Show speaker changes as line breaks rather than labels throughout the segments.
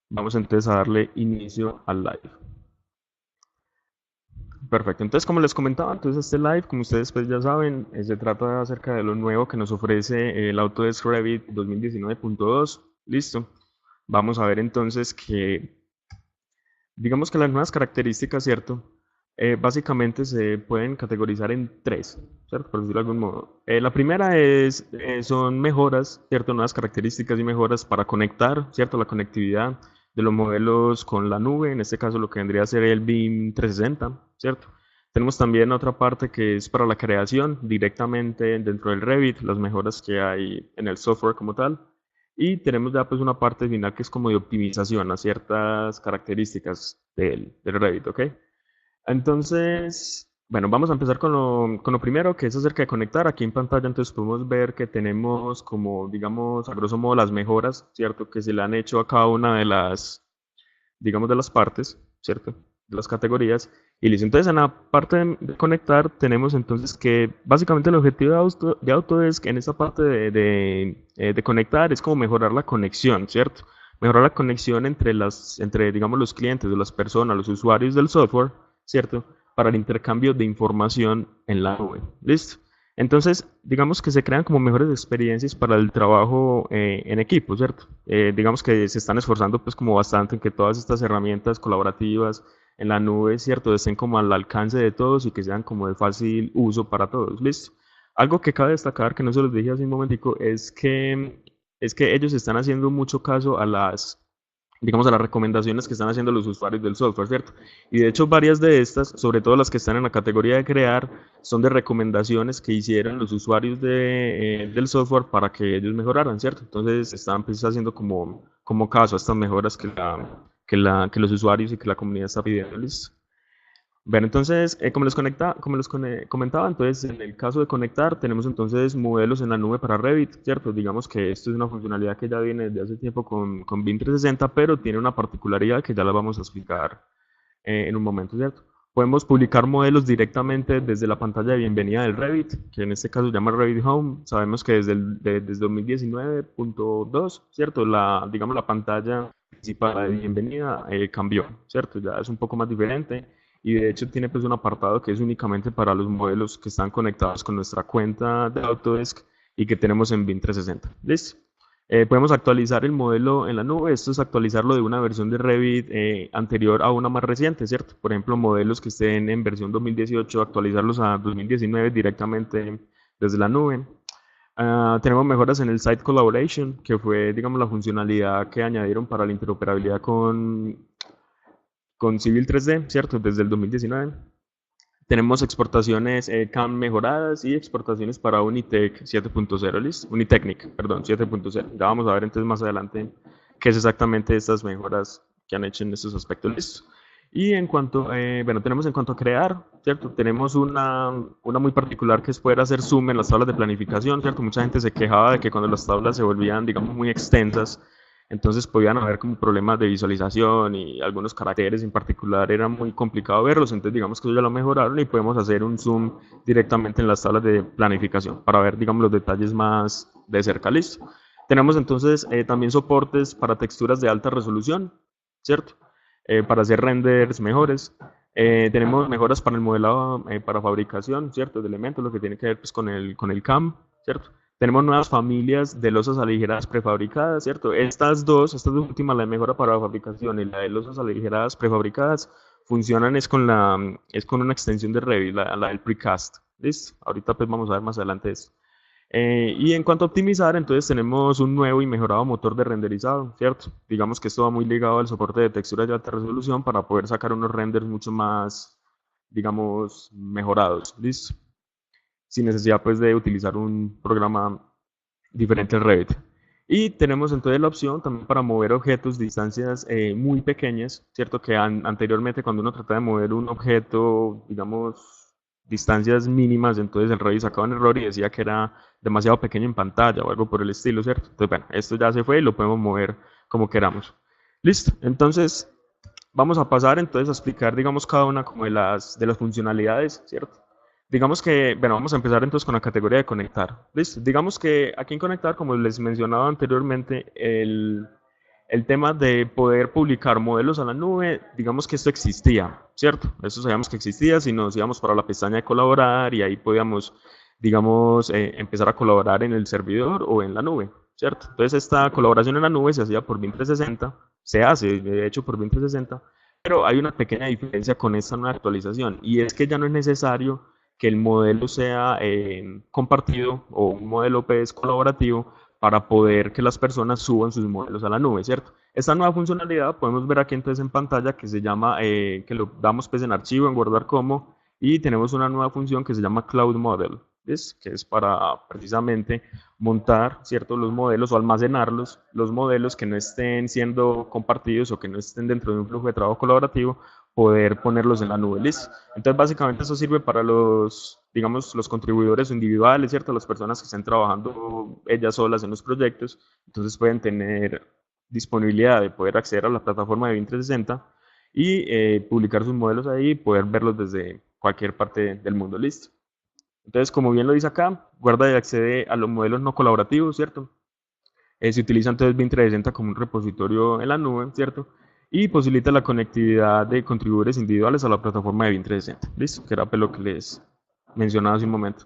Vamos entonces a darle inicio al live. Perfecto, entonces como les comentaba, entonces este live, como ustedes pues ya saben, se trata acerca de lo nuevo que nos ofrece el Autodesk Revit 2019.2. Listo. Vamos a ver entonces que, digamos que las nuevas características, ¿cierto? Básicamente se pueden categorizar en tres, ¿cierto? Por decirlo de algún modo. La primera son mejoras, ¿cierto? Nuevas características y mejoras para conectar, ¿cierto? La conectividad de los modelos con la nube, en este caso lo que vendría a ser el BIM 360, ¿cierto? Tenemos también otra parte que es para la creación directamente dentro del Revit, las mejoras que hay en el software como tal. Y tenemos ya pues una parte final que es como de optimización a ciertas características del Revit, ¿ok? Entonces, bueno, vamos a empezar con lo primero, que es acerca de conectar. Aquí en pantalla entonces podemos ver que tenemos como, digamos, a grosso modo las mejoras, ¿cierto? Que se le han hecho a cada una de las, digamos, de las partes, ¿cierto? De las categorías. Y listo. Entonces, en la parte de conectar, tenemos entonces que básicamente el objetivo de Autodesk en esta parte de conectar es como mejorar la conexión, ¿cierto? Mejorar la conexión entre, digamos, los clientes, de las personas, los usuarios del software, ¿cierto? Para el intercambio de información en la nube. ¿Listo? Entonces, digamos que se crean como mejores experiencias para el trabajo en equipo, ¿cierto? Digamos que se están esforzando pues como bastante en que todas estas herramientas colaborativas en la nube, ¿cierto? Estén como al alcance de todos y que sean como de fácil uso para todos, ¿listo? Algo que cabe destacar, que no se los dije hace un momentico, es que ellos están haciendo mucho caso a digamos, a las recomendaciones que están haciendo los usuarios del software, ¿cierto? Y de hecho varias de estas, sobre todo las que están en la categoría de crear, son de recomendaciones que hicieron los usuarios del software para que ellos mejoraran, ¿cierto? Entonces están pues, haciendo como caso a estas mejoras que los usuarios y que la comunidad está pidiendo, ¿listo? Bueno, entonces, comentaba, entonces, en el caso de conectar, tenemos entonces modelos en la nube para Revit, ¿cierto? Digamos que esto es una funcionalidad que ya viene desde hace tiempo con BIM 360, pero tiene una particularidad que ya la vamos a explicar en un momento, ¿cierto? Podemos publicar modelos directamente desde la pantalla de bienvenida del Revit, que en este caso se llama Revit Home. Sabemos que desde 2019.2, ¿cierto? Digamos, la pantalla principal de bienvenida cambió, ¿cierto? Ya es un poco más diferente y de hecho tiene pues un apartado que es únicamente para los modelos que están conectados con nuestra cuenta de Autodesk y que tenemos en BIM 360. ¿Listo? Podemos actualizar el modelo en la nube. Esto es actualizarlo de una versión de Revit anterior a una más reciente, ¿cierto? Por ejemplo, modelos que estén en versión 2018, actualizarlos a 2019 directamente desde la nube. Tenemos mejoras en el Site Collaboration, que fue, digamos, la funcionalidad que añadieron para la interoperabilidad con Civil 3D, ¿cierto? Desde el 2019. Tenemos exportaciones CAM mejoradas y exportaciones para Unitec 7.0, ¿listo? Unitechnic, perdón, 7.0. Ya vamos a ver entonces más adelante qué es exactamente estas mejoras que han hecho en estos aspectos, ¿listo? Y bueno, tenemos en cuanto a crear, ¿cierto? Tenemos una muy particular que es poder hacer zoom en las tablas de planificación, ¿cierto? Mucha gente se quejaba de que cuando las tablas se volvían, digamos, muy extensas, entonces podían haber como problemas de visualización y algunos caracteres en particular era muy complicado verlos, entonces digamos que eso ya lo mejoraron y podemos hacer un zoom directamente en las tablas de planificación para ver, digamos, los detalles más de cerca, listo. Tenemos entonces también soportes para texturas de alta resolución, ¿cierto? Para hacer renders mejores. Tenemos mejoras para el modelado, para fabricación, ¿cierto? De elementos, lo que tiene que ver pues, con el CAM, ¿cierto? Tenemos nuevas familias de losas aligeradas prefabricadas, ¿cierto? Estas dos últimas, la de mejora para fabricación y la de losas aligeradas prefabricadas, funcionan es con una extensión de Revit, la del precast. ¿Listo? Ahorita pues vamos a ver más adelante eso. Y en cuanto a optimizar, entonces tenemos un nuevo y mejorado motor de renderizado, ¿cierto? Digamos que esto va muy ligado al soporte de texturas de alta resolución para poder sacar unos renders mucho más, digamos, mejorados, ¿listo? Sin necesidad pues de utilizar un programa diferente al Revit. Y tenemos entonces la opción también para mover objetos de distancias muy pequeñas, ¿cierto? Que anteriormente cuando uno trataba de mover un objeto, digamos, distancias mínimas, entonces el Revit sacaba un error y decía que era demasiado pequeño en pantalla o algo por el estilo, ¿cierto? Entonces, bueno, esto ya se fue y lo podemos mover como queramos. Listo, entonces vamos a pasar entonces a explicar, digamos, cada una como de las funcionalidades, ¿cierto? Digamos que, bueno, vamos a empezar entonces con la categoría de conectar. Listo. Digamos que aquí en conectar, como les mencionaba anteriormente, el tema de poder publicar modelos a la nube, digamos que esto existía, ¿cierto? Eso sabíamos que existía, si nos íbamos para la pestaña de colaborar y ahí podíamos, digamos, empezar a colaborar en el servidor o en la nube, ¿cierto? Entonces esta colaboración en la nube se hacía por BIM 360, se hace de hecho por BIM 360, pero hay una pequeña diferencia con esta nueva actualización y es que ya no es necesario que el modelo sea compartido o un modelo pues colaborativo para poder que las personas suban sus modelos a la nube, ¿cierto? Esta nueva funcionalidad podemos ver aquí entonces en pantalla que se llama, que lo damos pues en archivo, en guardar como, y tenemos una nueva función que se llama Cloud Model, ¿ves? Que es para precisamente montar, ¿cierto? Los modelos o almacenarlos, los modelos que no estén siendo compartidos o que no estén dentro de un flujo de trabajo colaborativo, poder ponerlos en la nube, ¿listo? Entonces, básicamente eso sirve para los, digamos, los contribuidores individuales, ¿cierto? Las personas que estén trabajando ellas solas en los proyectos, entonces pueden tener disponibilidad de poder acceder a la plataforma de BIM 360 y publicar sus modelos ahí y poder verlos desde cualquier parte del mundo, ¿listo? Entonces, como bien lo dice acá, guarda y accede a los modelos no colaborativos, ¿cierto? Se utiliza entonces BIM 360 como un repositorio en la nube, ¿cierto? Y posibilita la conectividad de contribuidores individuales a la plataforma de BIM 360. ¿Listo? Que era pues lo que les mencionaba hace un momento.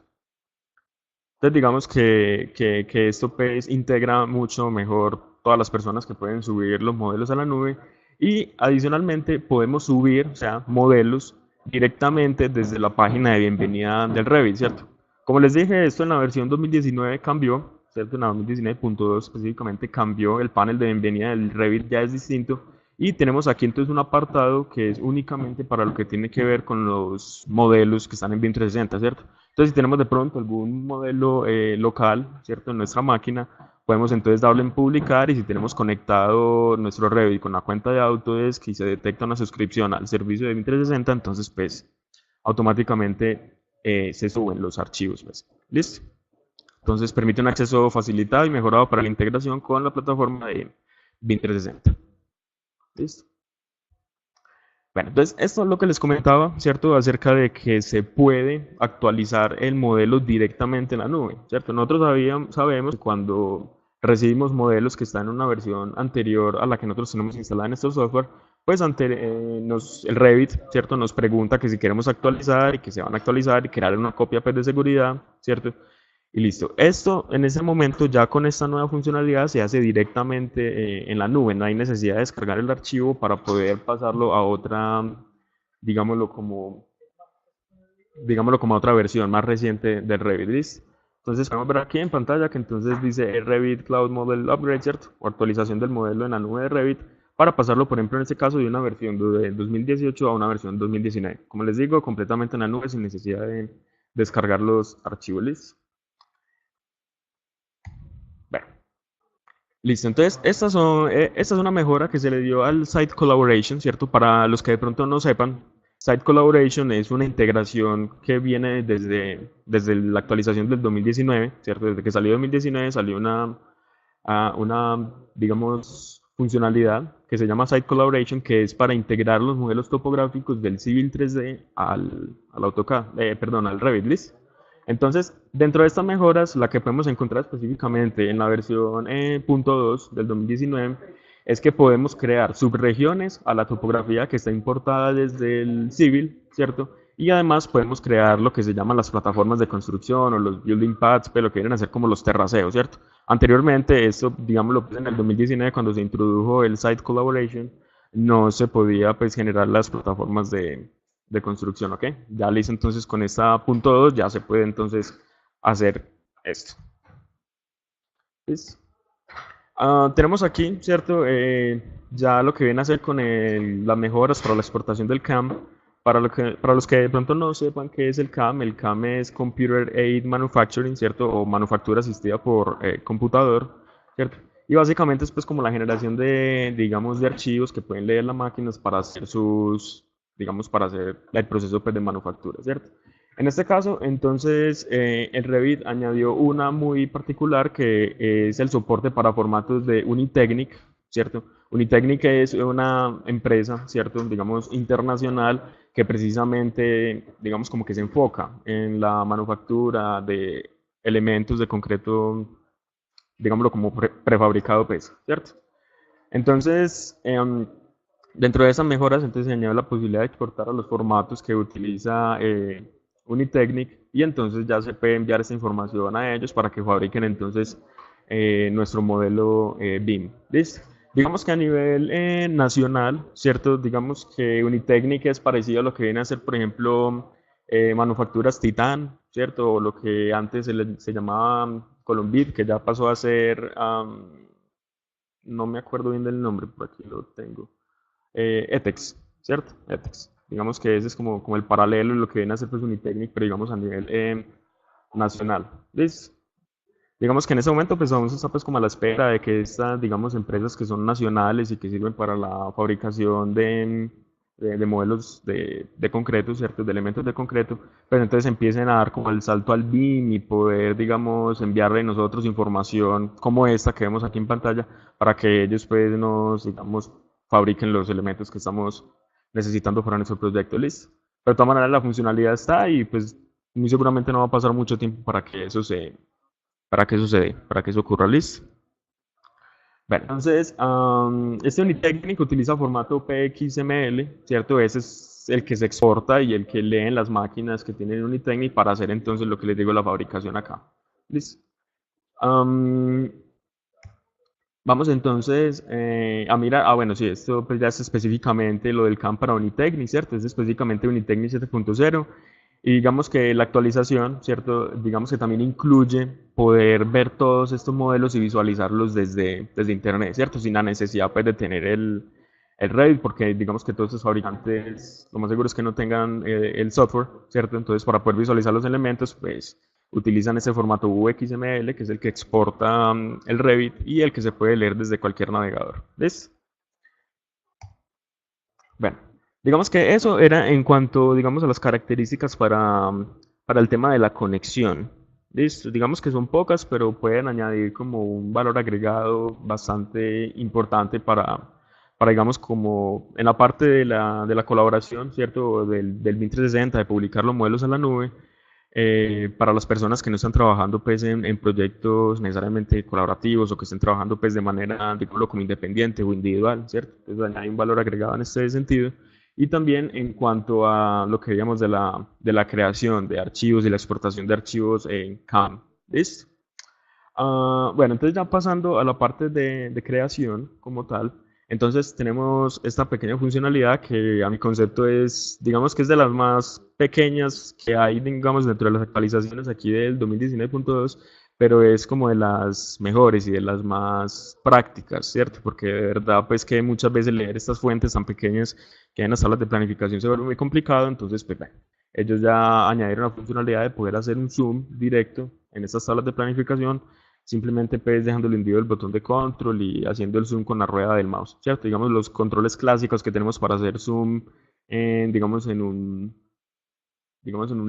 Entonces digamos que esto pues integra mucho mejor todas las personas que pueden subir los modelos a la nube y adicionalmente podemos subir, o sea, modelos directamente desde la página de bienvenida del Revit, ¿cierto? Como les dije, esto en la versión 2019 cambió, ¿cierto? En la 2019.2 específicamente cambió, el panel de bienvenida del Revit ya es distinto y tenemos aquí entonces un apartado que es únicamente para lo que tiene que ver con los modelos que están en BIM 360, ¿cierto? Entonces, si tenemos de pronto algún modelo local, ¿cierto? En nuestra máquina, podemos entonces darle en publicar y si tenemos conectado nuestro Revit con la cuenta de Autodesk y se detecta una suscripción al servicio de BIM 360, entonces pues automáticamente se suben los archivos, pues. ¿Listo? Entonces permite un acceso facilitado y mejorado para la integración con la plataforma de BIM 360. ¿Listo? Bueno, entonces esto es lo que les comentaba, ¿cierto? Acerca de que se puede actualizar el modelo directamente en la nube, ¿cierto? Nosotros sabemos que cuando recibimos modelos que están en una versión anterior a la que nosotros tenemos instalada en nuestro software, pues el Revit, ¿cierto? Nos pregunta que si queremos actualizar y que se van a actualizar y crear una copia pues, de seguridad, ¿cierto? Y listo. Esto en ese momento ya con esta nueva funcionalidad se hace directamente en la nube. No hay necesidad de descargar el archivo para poder pasarlo a otra, digámoslo como, digámoslo como a otra versión más reciente del Revit. ¿Listo? Entonces podemos ver aquí en pantalla que entonces dice Revit Cloud Model Upgrade, ¿cierto? O actualización del modelo en la nube de Revit para pasarlo, por ejemplo, en este caso de una versión de 2018 a una versión 2019. Como les digo, completamente en la nube sin necesidad de descargar los archivos. ¿Listo? Bueno, listo, entonces esta es una mejora que se le dio al Site Collaboration, ¿cierto? Para los que de pronto no sepan, Site Collaboration es una integración que viene desde la actualización del 2019, ¿cierto? Desde que salió 2019 salió una, digamos, funcionalidad que se llama Site Collaboration, que es para integrar los modelos topográficos del Civil 3D al AutoCAD, perdón, al Revit, ¿listo? Entonces, dentro de estas mejoras, la que podemos encontrar específicamente en la versión punto 2 del 2019 es que podemos crear subregiones a la topografía que está importada desde el Civil, ¿cierto? Y además podemos crear lo que se llaman las plataformas de construcción o los building paths, pero lo que vienen a ser como los terraceos, ¿cierto? Anteriormente, esto, digámoslo, pues, en el 2019, cuando se introdujo el Site Collaboration, no se podía pues, generar las plataformas de construcción, ¿ok? Ya listo, entonces con esta punto 2 ya se puede entonces hacer esto. ¿Listo? Tenemos aquí, ¿cierto? Ya lo que viene a hacer con las mejoras para la exportación del CAM. Para los que de pronto no sepan qué es el CAM es Computer Aided Manufacturing, ¿cierto? O manufactura asistida por computador, ¿cierto? Y básicamente es pues como la generación digamos, de archivos que pueden leer las máquinas para hacer digamos, para hacer el proceso pues, de manufactura, ¿cierto? En este caso, entonces, el Revit añadió una muy particular que es el soporte para formatos de Unitechnic, ¿cierto? Unitechnic es una empresa, ¿cierto? Digamos, internacional que precisamente, digamos, como que se enfoca en la manufactura de elementos de concreto, digámoslo como prefabricado, pues, ¿cierto? Entonces, dentro de esas mejoras, entonces se añade la posibilidad de exportar a los formatos que utiliza Unitechnic y entonces ya se puede enviar esa información a ellos para que fabriquen entonces nuestro modelo BIM. ¿Listo? Digamos que a nivel nacional, ¿cierto? Digamos que Unitechnic es parecido a lo que viene a ser, por ejemplo, manufacturas Titán, ¿cierto? O lo que antes se llamaba Colombit, que ya pasó a ser, no me acuerdo bien del nombre, por aquí lo tengo. ETEX, ¿cierto? ETEX. Digamos que ese es como el paralelo de lo que viene a ser pues Unitechnic, pero digamos a nivel nacional. ¿Listo? Digamos que en ese momento pues aún se está pues como a la espera de que estas, digamos, empresas que son nacionales y que sirven para la fabricación de modelos de concreto, ¿cierto? De elementos de concreto, pues entonces empiecen a dar como el salto al BIM y poder, digamos, enviarle nosotros información como esta que vemos aquí en pantalla para que ellos pues nos, digamos, fabriquen los elementos que estamos necesitando para nuestro proyecto, ¿listo? Pero de todas maneras la funcionalidad está y pues muy seguramente no va a pasar mucho tiempo para que eso ocurra, listo. Bueno, entonces, este Unitechnic utiliza formato PXML, ¿cierto? Ese es el que se exporta y el que leen las máquinas que tienen Unitechnic para hacer entonces lo que les digo, la fabricación acá. ¿Listo? Am, Vamos entonces a mirar, bueno, sí, esto pues ya es específicamente lo del CAM para Unitechnic, ¿cierto? Es específicamente Unitechnic 7.0 y digamos que la actualización, ¿cierto? Digamos que también incluye poder ver todos estos modelos y visualizarlos desde Internet, ¿cierto? Sin la necesidad pues de tener el Revit, porque digamos que todos estos fabricantes, lo más seguro es que no tengan el software, ¿cierto? Entonces para poder visualizar los elementos, pues utilizan ese formato UXML, que es el que exporta el Revit y el que se puede leer desde cualquier navegador. ¿Ves? Bueno, digamos que eso era en cuanto, digamos, a las características para el tema de la conexión. ¿Listo? Digamos que son pocas, pero pueden añadir como un valor agregado bastante importante digamos, como en la parte de la colaboración, ¿cierto? Del BIM 360, de publicar los modelos a la nube, para las personas que no están trabajando pues en proyectos necesariamente colaborativos o que estén trabajando pues de manera, digámoslo, como independiente o individual, ¿cierto? Entonces hay un valor agregado en este sentido. Y también en cuanto a lo que veíamos de la creación de archivos y la exportación de archivos en CAM. ¿Listo? Bueno, entonces ya pasando a la parte de creación como tal, entonces tenemos esta pequeña funcionalidad que a mi concepto es, digamos que es de las más pequeñas que hay, digamos, dentro de las actualizaciones aquí del 2019.2, pero es como de las mejores y de las más prácticas, ¿cierto? Porque de verdad, pues que muchas veces leer estas fuentes tan pequeñas que hay en las tablas de planificación se vuelve muy complicado, entonces, pues bueno, ellos ya añadieron la funcionalidad de poder hacer un zoom directo en estas tablas de planificación simplemente pues dejándole hundido el botón de control y haciendo el zoom con la rueda del mouse, ¿cierto? Digamos los controles clásicos que tenemos para hacer zoom digamos en un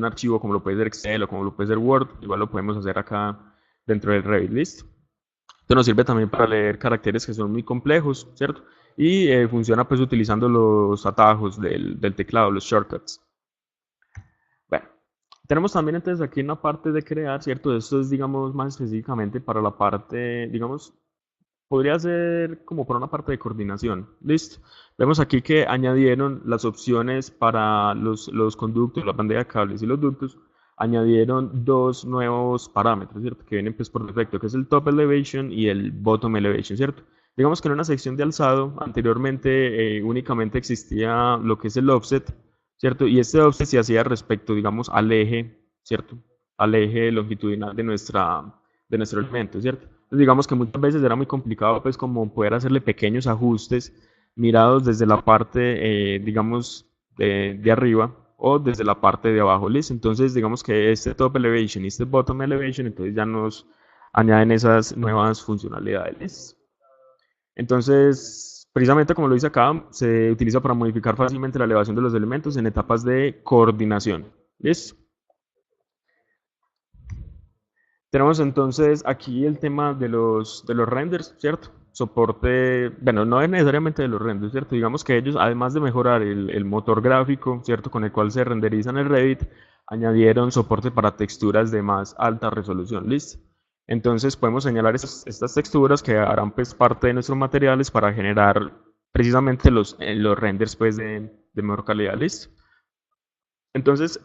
archivo como lo puede ser Excel o como lo puede ser Word, igual lo podemos hacer acá dentro del Revit, ¿listo? Esto nos sirve también para leer caracteres que son muy complejos, ¿cierto? Y funciona pues utilizando los atajos del teclado, los shortcuts. Bueno, tenemos también entonces aquí una parte de crear, ¿cierto? Esto es, digamos, más específicamente para la parte, digamos, podría ser como para una parte de coordinación. Listo. Vemos aquí que añadieron las opciones para los conductos, la bandeja de cables y los ductos. Añadieron dos nuevos parámetros, ¿cierto? Que vienen pues por defecto, que es el top elevation y el bottom elevation, ¿cierto? Digamos que en una sección de alzado, anteriormente únicamente existía lo que es el offset, ¿cierto? Y este offset se hacía respecto, digamos, al eje, ¿cierto? Al eje longitudinal de nuestro elemento, ¿cierto? Entonces, digamos que muchas veces era muy complicado, pues, como poder hacerle pequeños ajustes mirados desde la parte, digamos, de arriba o desde la parte de abajo, ¿listo? Entonces, digamos que este top elevation y este bottom elevation, entonces ya nos añaden esas nuevas funcionalidades. Entonces, precisamente como lo dice acá, se utiliza para modificar fácilmente la elevación de los elementos en etapas de coordinación. ¿Listo? Tenemos entonces aquí el tema de los renders, ¿cierto? Soporte, bueno, no es necesariamente de los renders, ¿cierto? Digamos que ellos, además de mejorar el motor gráfico, ¿cierto? Con el cual se renderizan el Revit, añadieron soporte para texturas de más alta resolución, ¿listo? Entonces podemos señalar estas texturas que harán pues parte de nuestros materiales para generar precisamente los renders pues de mejor calidad, ¿listo? Entonces,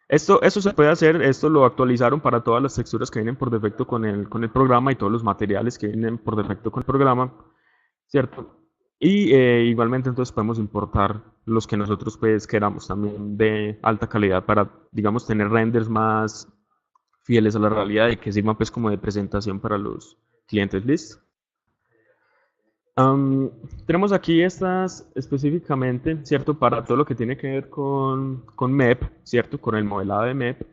esto se puede hacer, esto lo actualizaron para todas las texturas que vienen por defecto con el programa y todos los materiales que vienen por defecto con el programa, ¿cierto? Y igualmente entonces podemos importar los que nosotros pues queramos también de alta calidad para, digamos, tener renders más fieles a la realidad y que sirvan pues como de presentación para los clientes, ¿listo? Am, Tenemos aquí estas específicamente, ¿cierto? Para todo lo que tiene que ver con MEP, ¿cierto? Con el modelado de MEP.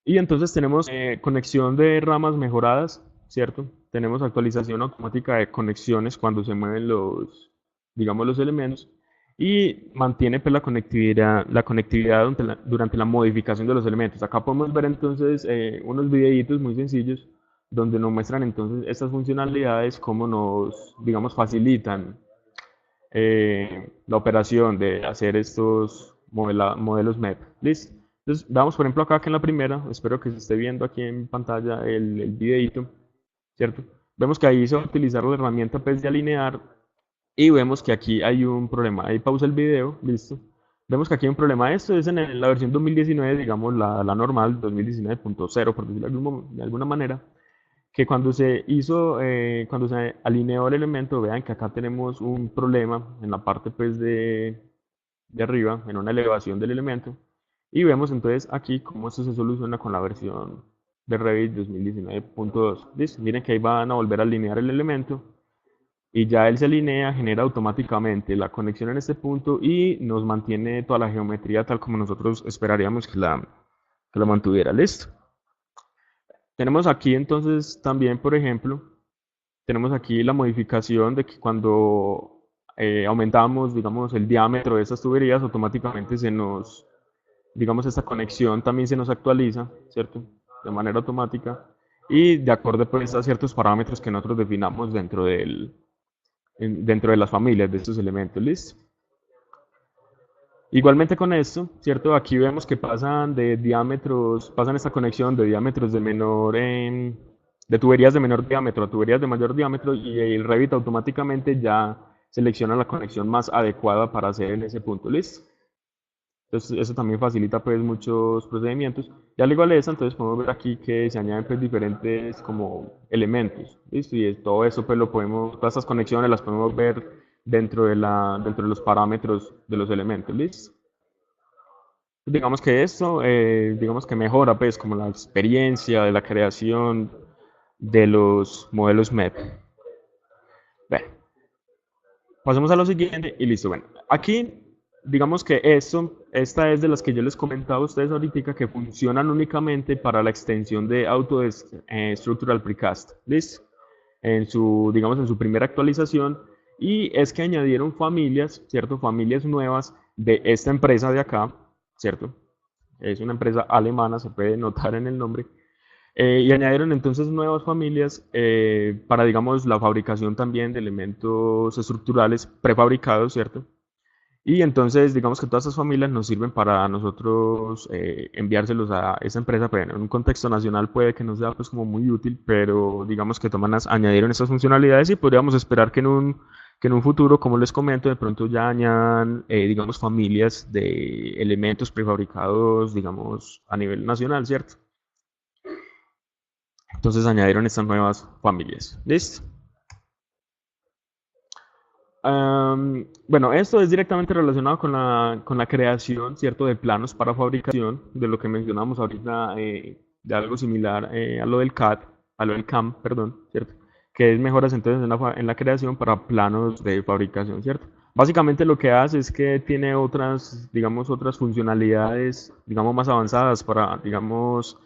Y entonces tenemos conexión de ramas mejoradas, ¿cierto? Tenemos actualización automática de conexiones cuando se mueven digamos, los elementos. Y mantiene pues, la conectividad durante la modificación de los elementos. Acá podemos ver entonces unos videitos muy sencillos donde nos muestran entonces estas funcionalidades, cómo nos, digamos, facilitan la operación de hacer estos modelos MEP. ¿Listo? Entonces, damos por ejemplo acá que en la primera, espero que se esté viendo aquí en pantalla el videito, ¿cierto? Vemos que ahí se va a utilizar la herramienta pues, de alinear y vemos que aquí hay un problema. Ahí pausa el video, listo. Vemos que aquí hay un problema. Esto es en la versión 2019, digamos la normal, 2019.0, por decirlo de alguna manera que cuando se alineó el elemento, vean que acá tenemos un problema en la parte pues de arriba, en una elevación del elemento, y vemos entonces aquí cómo esto se soluciona con la versión de Revit 2019.2. ¿Listo? Miren que ahí van a volver a alinear el elemento, y ya él se alinea, genera automáticamente la conexión en este punto y nos mantiene toda la geometría tal como nosotros esperaríamos que la mantuviera. ¿Listo? Tenemos aquí entonces también, por ejemplo, tenemos aquí la modificación de que cuando aumentamos, digamos, el diámetro de estas tuberías, automáticamente digamos, esta conexión también se nos actualiza, ¿cierto? De manera automática y de acuerdo pues, a ciertos parámetros que nosotros definamos dentro de las familias de estos elementos, ¿listo? Igualmente con esto, ¿cierto? Aquí vemos que pasan esta conexión de diámetros de tuberías de menor diámetro a tuberías de mayor diámetro y el Revit automáticamente ya selecciona la conexión más adecuada para hacer en ese punto, ¿listo? Entonces eso también facilita pues muchos procedimientos. Y al igual de eso, entonces podemos ver aquí que se añaden pues diferentes como elementos, ¿listo? Y todo eso pues todas estas conexiones las podemos ver dentro de los parámetros de los elementos, ¿listo? Digamos que esto, digamos que mejora pues como la experiencia de la creación de los modelos MEP. Bueno, pasemos a lo siguiente y listo. Bueno, aquí digamos que esta es de las que yo les comentaba a ustedes ahorita que funcionan únicamente para la extensión de Autodesk Structural Precast. ¿Listo? Digamos, en su primera actualización. Y es que añadieron familias, ¿cierto? Familias nuevas de esta empresa de acá, ¿cierto? Es una empresa alemana, se puede notar en el nombre. Y añadieron entonces nuevas familias para, digamos, la fabricación también de elementos estructurales prefabricados, ¿cierto? Y entonces, digamos que todas estas familias nos sirven para nosotros enviárselos a esa empresa, pero en un contexto nacional puede que no sea pues como muy útil, pero digamos que añadieron estas funcionalidades y podríamos esperar que en un futuro, como les comento, de pronto ya añadan, digamos, familias de elementos prefabricados, digamos, a nivel nacional, ¿cierto? Entonces añadieron estas nuevas familias. ¿Listo? Bueno, esto es directamente relacionado con la creación, ¿cierto?, de planos para fabricación, de lo que mencionamos ahorita, de algo similar a lo del CAD, a lo del CAM, perdón, ¿cierto? Que es mejoras entonces en la creación para planos de fabricación, ¿cierto? Básicamente lo que hace es que tiene otras, digamos, otras funcionalidades, digamos, más avanzadas para, digamos,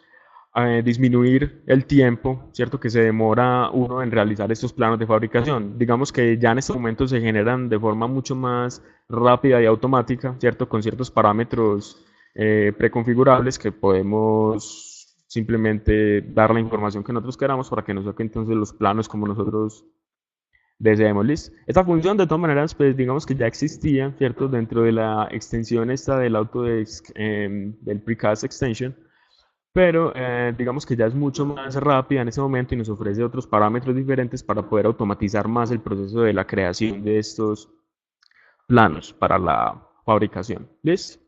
disminuir el tiempo, ¿cierto? Que se demora uno en realizar estos planos de fabricación. Digamos que ya en estos momentos se generan de forma mucho más rápida y automática, ¿cierto? Con ciertos parámetros preconfigurables que podemos simplemente dar la información que nosotros queramos para que nos saque entonces los planos como nosotros deseemos. ¿Listo? Esta función de todas maneras, pues digamos que ya existía, ¿cierto? Dentro de la extensión esta del Autodesk, del Precast Extension, pero digamos que ya es mucho más rápida en ese momento y nos ofrece otros parámetros diferentes para poder automatizar más el proceso de la creación de estos planos para la fabricación. ¿Listo?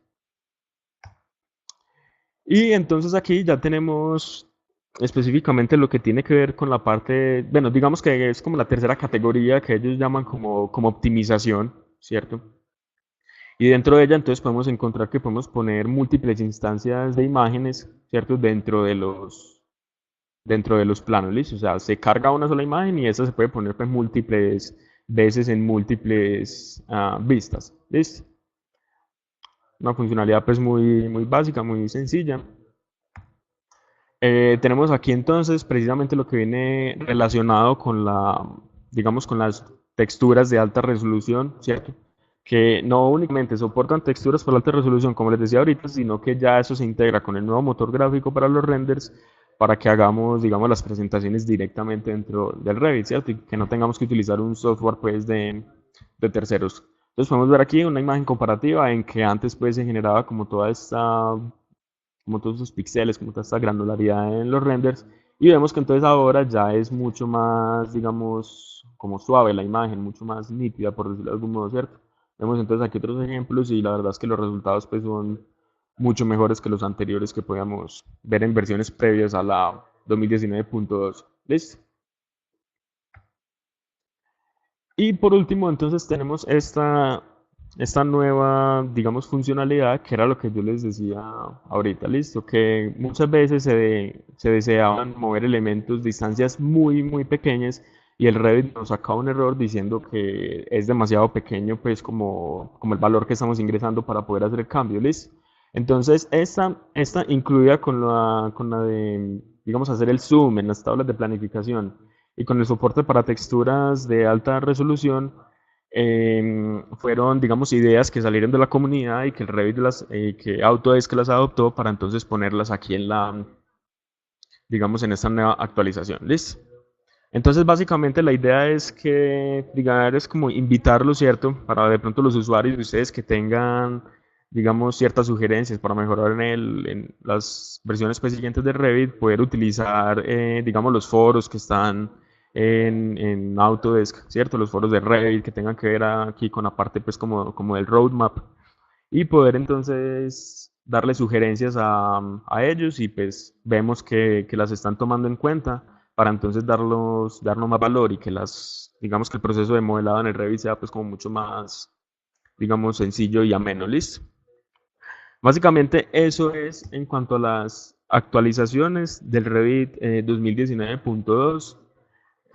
Y entonces aquí ya tenemos específicamente lo que tiene que ver con la parte, bueno, digamos que es como la tercera categoría que ellos llaman como optimización, ¿cierto? Y dentro de ella entonces podemos encontrar que podemos poner múltiples instancias de imágenes, ¿cierto? Dentro de los planos, ¿listo? O sea, se carga una sola imagen y esa se puede poner pues múltiples veces en múltiples vistas, ¿listo? Una funcionalidad pues muy básica, muy sencilla. Tenemos aquí entonces precisamente lo que viene relacionado con digamos, con las texturas de alta resolución, ¿cierto? Que no únicamente soportan texturas por alta resolución, como les decía ahorita, sino que ya eso se integra con el nuevo motor gráfico para los renders para que hagamos, digamos, las presentaciones directamente dentro del Revit, ¿cierto? Y que no tengamos que utilizar un software, pues, de terceros. Entonces podemos ver aquí una imagen comparativa en que antes, pues, se generaba como todos esos píxeles, como toda esta granularidad en los renders. Y vemos que entonces ahora ya es mucho más, digamos, como suave la imagen, mucho más nítida, por decirlo de algún modo, ¿cierto? Vemos entonces aquí otros ejemplos y la verdad es que los resultados pues son mucho mejores que los anteriores que podíamos ver en versiones previas a la 2019.2. ¿Listo? Y por último, entonces tenemos esta nueva, digamos, funcionalidad, que era lo que yo les decía ahorita, listo, que muchas veces se deseaban mover elementos distancias muy pequeñas y el Revit nos saca un error diciendo que es demasiado pequeño, pues, como el valor que estamos ingresando para poder hacer el cambio, listo. Entonces, esta incluida con la de, digamos, hacer el zoom en las tablas de planificación y con el soporte para texturas de alta resolución, fueron, digamos, ideas que salieron de la comunidad y que el Revit que Autodesk las adoptó para entonces ponerlas aquí digamos, en esta nueva actualización. ¿Listo? Entonces, básicamente la idea es que, digamos, es como invitarlos, ¿cierto? Para de pronto los usuarios de ustedes que tengan, digamos, ciertas sugerencias para mejorar en las versiones pues, siguientes de Revit, poder utilizar, digamos, los foros que están en Autodesk, ¿cierto? Los foros de Revit que tengan que ver aquí con la parte, pues, como del roadmap y poder entonces darle sugerencias a ellos y pues vemos que las están tomando en cuenta para entonces darnos más valor y que digamos que el proceso de modelado en el Revit sea pues como mucho más, digamos, sencillo y ameno, ¿listo? Básicamente eso es en cuanto a las actualizaciones del Revit 2019.2.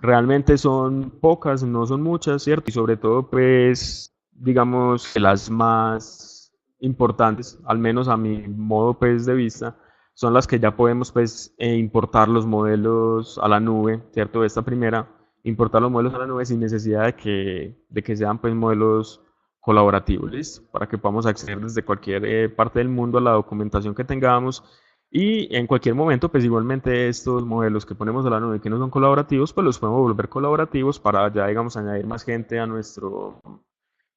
Realmente son pocas, no son muchas, ¿cierto? Y sobre todo, pues, digamos, que las más importantes, al menos a mi modo, pues, de vista, son las que ya podemos, pues, importar los modelos a la nube, ¿cierto? Esta primera, importar los modelos a la nube sin necesidad de que sean, pues, modelos colaborativos, ¿listo? Para que podamos acceder desde cualquier parte del mundo a la documentación que tengamos y en cualquier momento, pues igualmente estos modelos que ponemos a la nube que no son colaborativos, pues los podemos volver colaborativos para ya, digamos, añadir más gente a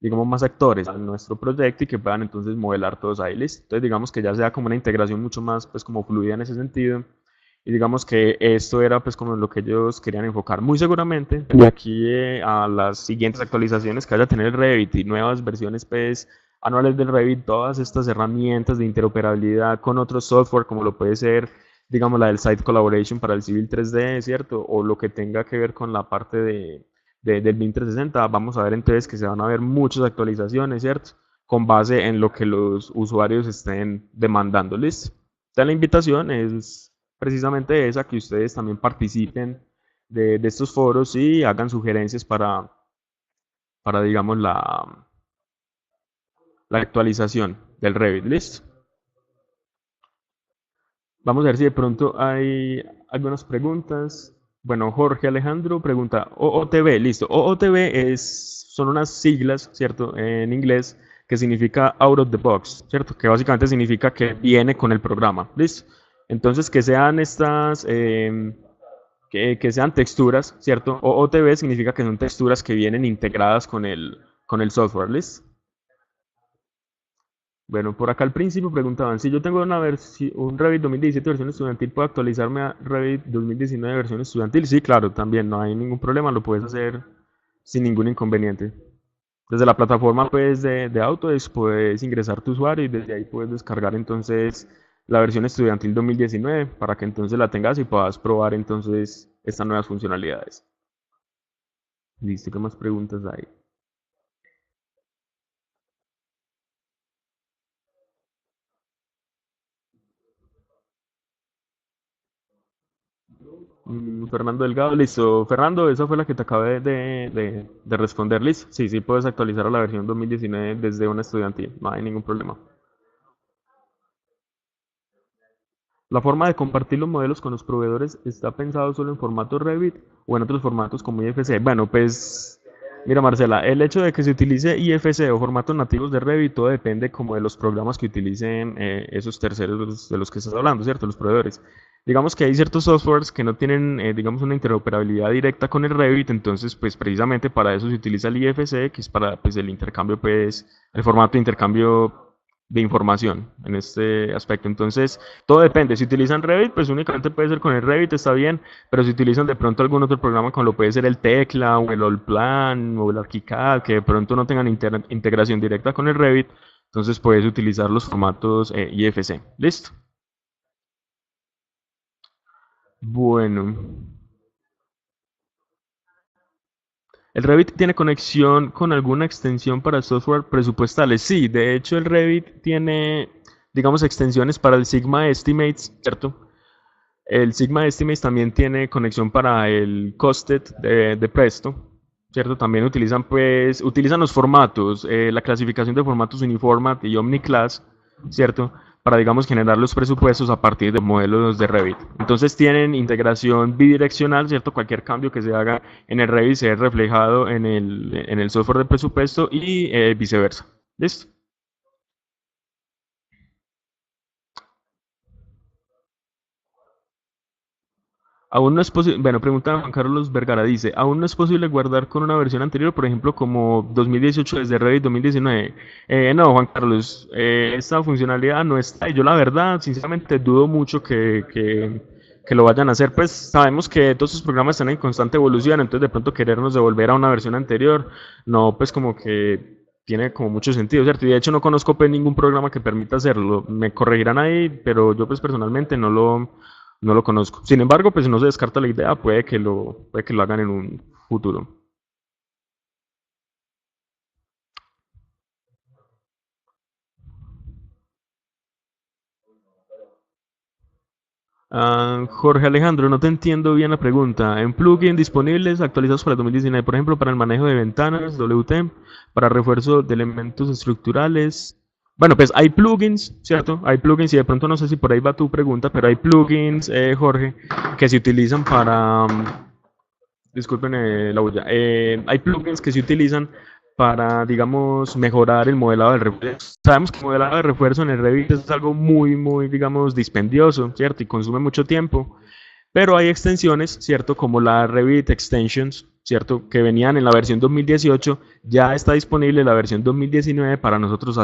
digamos, más actores a nuestro proyecto y que puedan entonces modelar todos ahí, ¿listo? Entonces, digamos que ya sea como una integración mucho más, pues, como fluida en ese sentido. Y digamos que esto era, pues, como lo que ellos querían enfocar. Muy seguramente, de aquí a las siguientes actualizaciones que vaya a tener el Revit y nuevas versiones, pues, anuales del Revit, todas estas herramientas de interoperabilidad con otros software, como lo puede ser, digamos, la del Site Collaboration para el Civil 3D, ¿cierto? O lo que tenga que ver con la parte del BIM 360, vamos a ver entonces que se van a ver muchas actualizaciones, ¿cierto? Con base en lo que los usuarios estén demandando, ¿listo? Entonces la invitación es precisamente esa, que ustedes también participen de estos foros y hagan sugerencias para digamos, la actualización del Revit, ¿listo? Vamos a ver si de pronto hay algunas preguntas. Bueno, Jorge Alejandro pregunta, OOTB, listo. OOTB son unas siglas, ¿cierto? En inglés, que significa out of the box, ¿cierto? Que básicamente significa que viene con el programa, ¿listo? Entonces, que sean que sean texturas, ¿cierto? OOTB significa que son texturas que vienen integradas con el software, ¿listo? Bueno, por acá al principio preguntaban, si yo tengo un Revit 2017 versión estudiantil, ¿puedo actualizarme a Revit 2019 versión estudiantil? Sí, claro, también no hay ningún problema, lo puedes hacer sin ningún inconveniente. Desde la plataforma pues, de Autodesk puedes ingresar tu usuario y desde ahí puedes descargar entonces la versión estudiantil 2019 para que entonces la tengas y puedas probar entonces estas nuevas funcionalidades. Listo, ¿qué más preguntas hay? Fernando Delgado, listo. Fernando, esa fue la que te acabé de responder, listo. Sí, sí, puedes actualizar a la versión 2019 desde una estudiantil, no hay ningún problema. La forma de compartir los modelos con los proveedores está pensado solo en formato Revit o en otros formatos como IFC. Bueno, pues mira Marcela, el hecho de que se utilice IFC o formatos nativos de Revit, todo depende como de los programas que utilicen esos terceros de los que estás hablando, ¿cierto? Los proveedores. Digamos que hay ciertos softwares que no tienen, digamos, una interoperabilidad directa con el Revit, entonces, pues precisamente para eso se utiliza el IFC, que es para, pues, el intercambio, pues, el formato de intercambio de información en este aspecto. Entonces, todo depende. Si utilizan Revit, pues únicamente puede ser con el Revit, está bien, pero si utilizan de pronto algún otro programa como lo puede ser el Tecla o el Allplan o el ArchiCAD, que de pronto no tengan integración directa con el Revit, entonces puedes utilizar los formatos IFC. ¿Listo? Bueno, ¿el Revit tiene conexión con alguna extensión para software presupuestales? Sí, de hecho el Revit tiene, digamos, extensiones para el Sigma Estimates, ¿cierto? El Sigma Estimates también tiene conexión para el Costed de Presto, ¿cierto? También utilizan, pues, utilizan los formatos, la clasificación de formatos Uniformat y OmniClass, ¿cierto? Para, digamos, generar los presupuestos a partir de modelos de Revit. Entonces tienen integración bidireccional, ¿cierto? Cualquier cambio que se haga en el Revit se ve reflejado en el software de presupuesto y viceversa. ¿Listo? Aún no es posible, bueno, pregunta Juan Carlos Vergara, dice, aún no es posible guardar con una versión anterior, por ejemplo, como 2018 desde Revit 2019. No, Juan Carlos, esta funcionalidad no está, y yo la verdad, sinceramente, dudo mucho que lo vayan a hacer, pues sabemos que todos estos programas están en constante evolución, entonces de pronto querernos devolver a una versión anterior, no, pues como que tiene como mucho sentido, ¿cierto? Y de hecho no conozco pues ningún programa que permita hacerlo, me corregirán ahí, pero yo pues personalmente no lo conozco. Sin embargo, pues no se descarta la idea, puede que lo hagan en un futuro. Jorge Alejandro, no te entiendo bien la pregunta. En plugins disponibles actualizados para el 2019, por ejemplo, para el manejo de ventanas, WT, para refuerzo de elementos estructurales. Bueno, pues hay plugins, ¿cierto? Hay plugins y de pronto no sé si por ahí va tu pregunta, pero hay plugins, Jorge, que se utilizan para, disculpen la bulla. Hay plugins que se utilizan para, digamos, mejorar el modelado del refuerzo. Sabemos que el modelado de refuerzo en el Revit es algo muy, digamos, dispendioso, ¿cierto? Y consume mucho tiempo. Pero hay extensiones, ¿cierto? Como la Revit Extensions, ¿cierto? Que venían en la versión 2018. Ya está disponible la versión 2019 para nosotros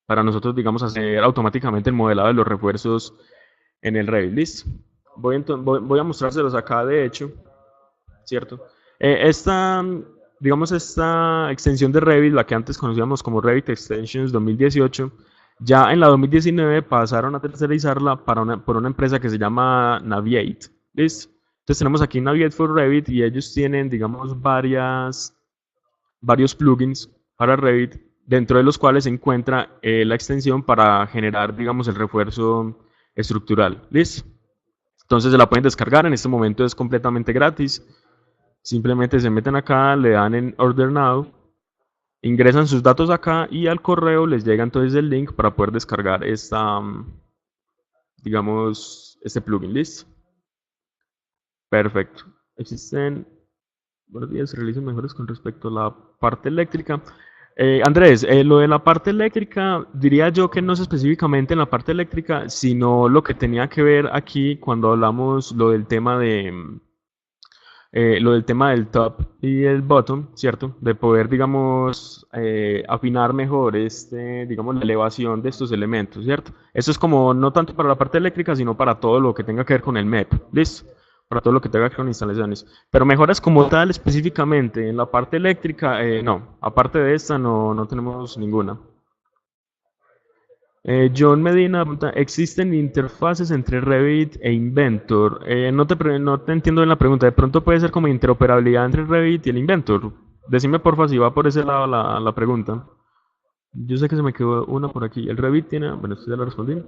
para nosotros, digamos, hacer automáticamente el modelado de los refuerzos en el Revit. ¿Listo? Voy a mostrárselos acá, de hecho. ¿Cierto? Esta, digamos, esta extensión de Revit, la que antes conocíamos como Revit Extensions 2018, ya en la 2019 pasaron a tercerizarla por una empresa que se llama Naviate. ¿Listo? Entonces tenemos aquí Naviate for Revit y ellos tienen, digamos, varios plugins para Revit, dentro de los cuales se encuentra la extensión para generar, digamos, el refuerzo estructural. ¿Listo? Entonces se la pueden descargar, en este momento es completamente gratis. Simplemente se meten acá, le dan en Order Now, ingresan sus datos acá y al correo les llega entonces el link para poder descargar digamos, este plugin. ¿Listo? Perfecto. Existen, buenos días, se realizan mejoras con respecto a la parte eléctrica. Andrés, lo de la parte eléctrica, diría yo que no es específicamente en la parte eléctrica, sino lo que tenía que ver aquí cuando hablamos lo del tema lo del tema del top y el bottom, ¿cierto? De poder, digamos, afinar mejor digamos, la elevación de estos elementos, ¿cierto? Eso es como no tanto para la parte eléctrica, sino para todo lo que tenga que ver con el MEP, ¿listo? Para todo lo que tenga que ver con instalaciones. Pero mejoras como tal, específicamente en la parte eléctrica, no. Aparte de esta, no tenemos ninguna. John Medina pregunta, ¿existen interfaces entre Revit e Inventor? No te entiendo bien la pregunta. De pronto puede ser como interoperabilidad entre Revit y el Inventor. Decime porfa si va por ese lado la pregunta. Yo sé que se me quedó una por aquí. El Revit tiene... Bueno, esto ya lo respondí.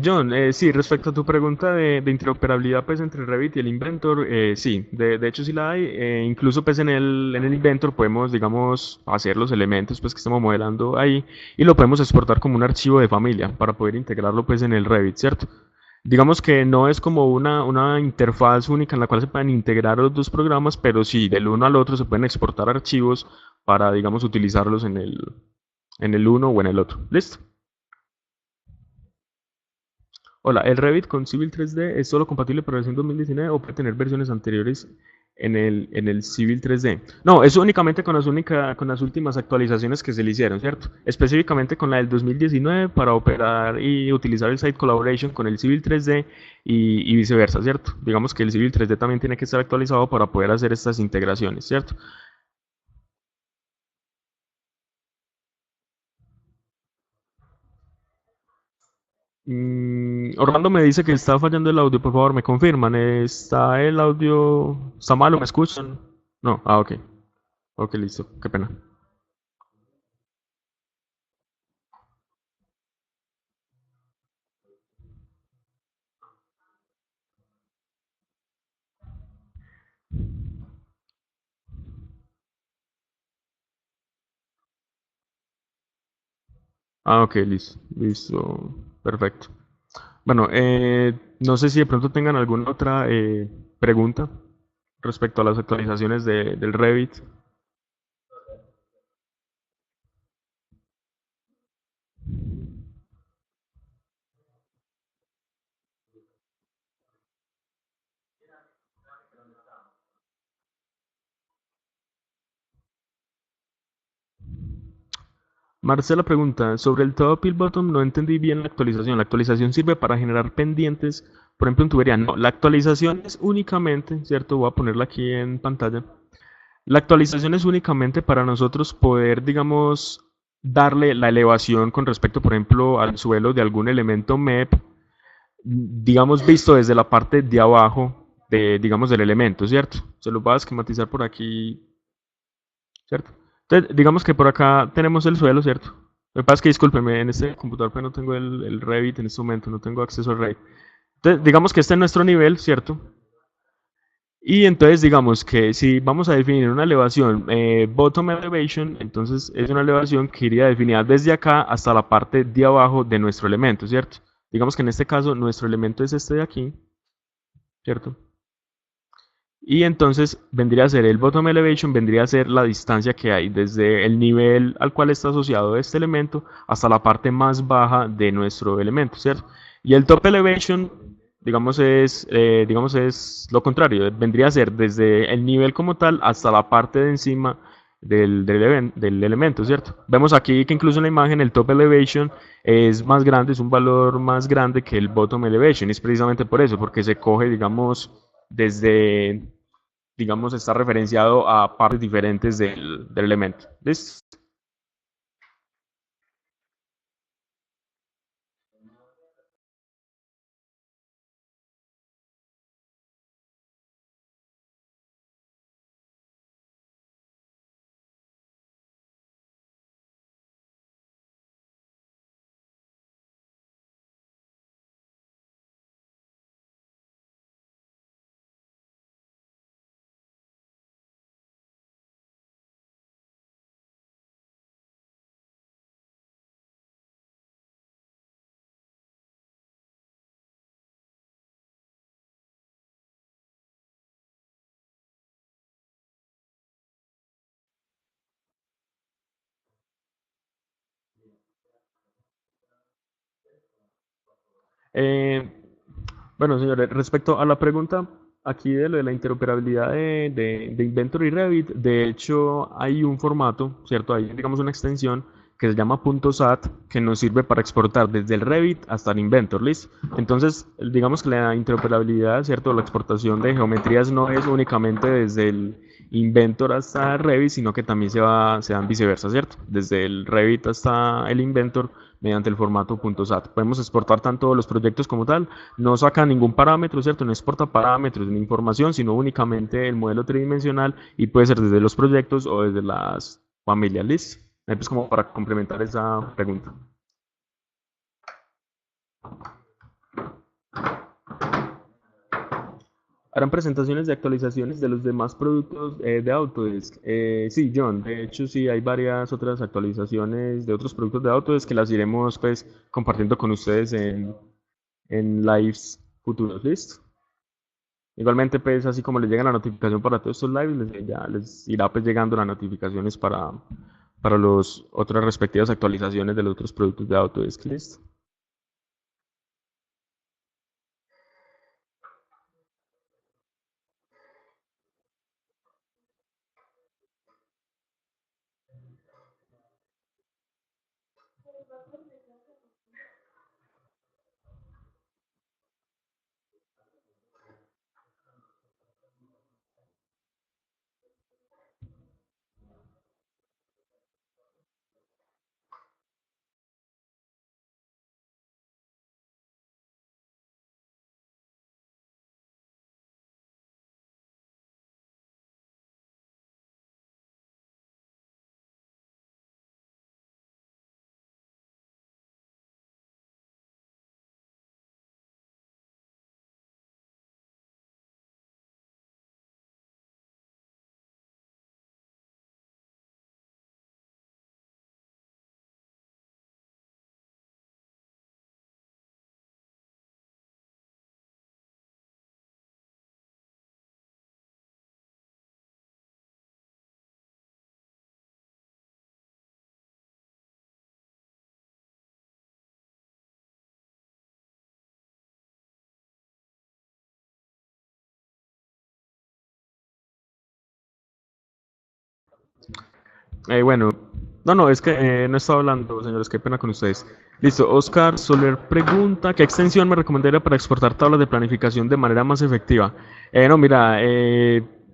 John, sí, respecto a tu pregunta de interoperabilidad pues, entre Revit y el Inventor, sí, de hecho sí la hay. Incluso pues, en el Inventor podemos, digamos, hacer los elementos pues, que estamos modelando ahí y lo podemos exportar como un archivo de familia para poder integrarlo pues, en el Revit, ¿cierto? Digamos que no es como una interfaz única en la cual se puedan integrar los dos programas, pero sí, del uno al otro se pueden exportar archivos para, digamos, utilizarlos en el uno o en el otro. ¿Listo? Hola, ¿el Revit con Civil 3D es solo compatible para la versión 2019 o puede tener versiones anteriores en el Civil 3D? No, es únicamente con las últimas actualizaciones que se le hicieron, ¿cierto? Específicamente con la del 2019 para operar y utilizar el Site Collaboration con el Civil 3D y viceversa, ¿cierto? Digamos que el Civil 3D también tiene que estar actualizado para poder hacer estas integraciones, ¿cierto? Orlando me dice que está fallando el audio, por favor, me confirman. ¿Está el audio? ¿Está malo? ¿Me escuchan? No, ok. Ok, listo, qué pena. Ok, listo, listo, perfecto. Bueno, no sé si de pronto tengan alguna otra pregunta respecto a las actualizaciones del Revit. Marcela pregunta, sobre el top y el bottom no entendí bien la actualización. La actualización sirve para generar pendientes, por ejemplo, en tubería. No, la actualización es únicamente, ¿cierto? Voy a ponerla aquí en pantalla. La actualización es únicamente para nosotros poder, digamos, darle la elevación con respecto, por ejemplo, al suelo de algún elemento MEP, digamos, visto desde la parte de abajo digamos, del elemento, ¿cierto? Se lo voy a esquematizar por aquí, ¿cierto? Entonces, digamos que por acá tenemos el suelo, ¿cierto? Lo que pasa es que, discúlpeme, en este computador pues no tengo el Revit en este momento, no tengo acceso al Revit. Entonces, digamos que este es nuestro nivel, ¿cierto? Y entonces digamos que si vamos a definir una elevación bottom elevation, entonces es una elevación que iría definida desde acá hasta la parte de abajo de nuestro elemento, ¿cierto? Digamos que en este caso nuestro elemento es este de aquí, ¿cierto? Y entonces vendría a ser el bottom elevation, vendría a ser la distancia que hay desde el nivel al cual está asociado este elemento hasta la parte más baja de nuestro elemento, ¿cierto? Y el top elevation, digamos es lo contrario, vendría a ser desde el nivel como tal hasta la parte de encima del elemento, ¿cierto? Vemos aquí que incluso en la imagen el top elevation es más grande, es un valor más grande que el bottom elevation, y es precisamente por eso, porque se coge, digamos, está referenciado a partes diferentes del elemento. ¿Listo? Eh, bueno, señores, respecto a la pregunta aquí de lo de la interoperabilidad de Inventor y Revit, de hecho hay un formato, ¿cierto? Hay, digamos, una extensión que se llama .sat que nos sirve para exportar desde el Revit hasta el Inventor, ¿listo? Entonces, digamos que la interoperabilidad, ¿cierto? La exportación de geometrías no es únicamente desde el Inventor hasta Revit, sino que también se dan viceversa, ¿cierto? Desde el Revit hasta el Inventor mediante el formato .sat. Podemos exportar tanto los proyectos como tal, no saca ningún parámetro, ¿cierto? No exporta parámetros ni información, sino únicamente el modelo tridimensional y puede ser desde los proyectos o desde las familias. ¿Listo? Pues como para complementar esa pregunta. Harán presentaciones de actualizaciones de los demás productos de Autodesk. Sí, John, de hecho sí hay varias otras actualizaciones de otros productos de Autodesk que las iremos pues compartiendo con ustedes en lives futuros. ¿Listo? Igualmente, pues, así como les llega la notificación para todos estos lives, ya les irá pues llegando las notificaciones para las otras respectivas actualizaciones de los otros productos de Autodesk. ¿Listo? Bueno, no, es que no estaba hablando, señores, qué pena con ustedes. Listo, Oscar Soler pregunta, ¿qué extensión me recomendaría para exportar tablas de planificación de manera más efectiva? No, mira,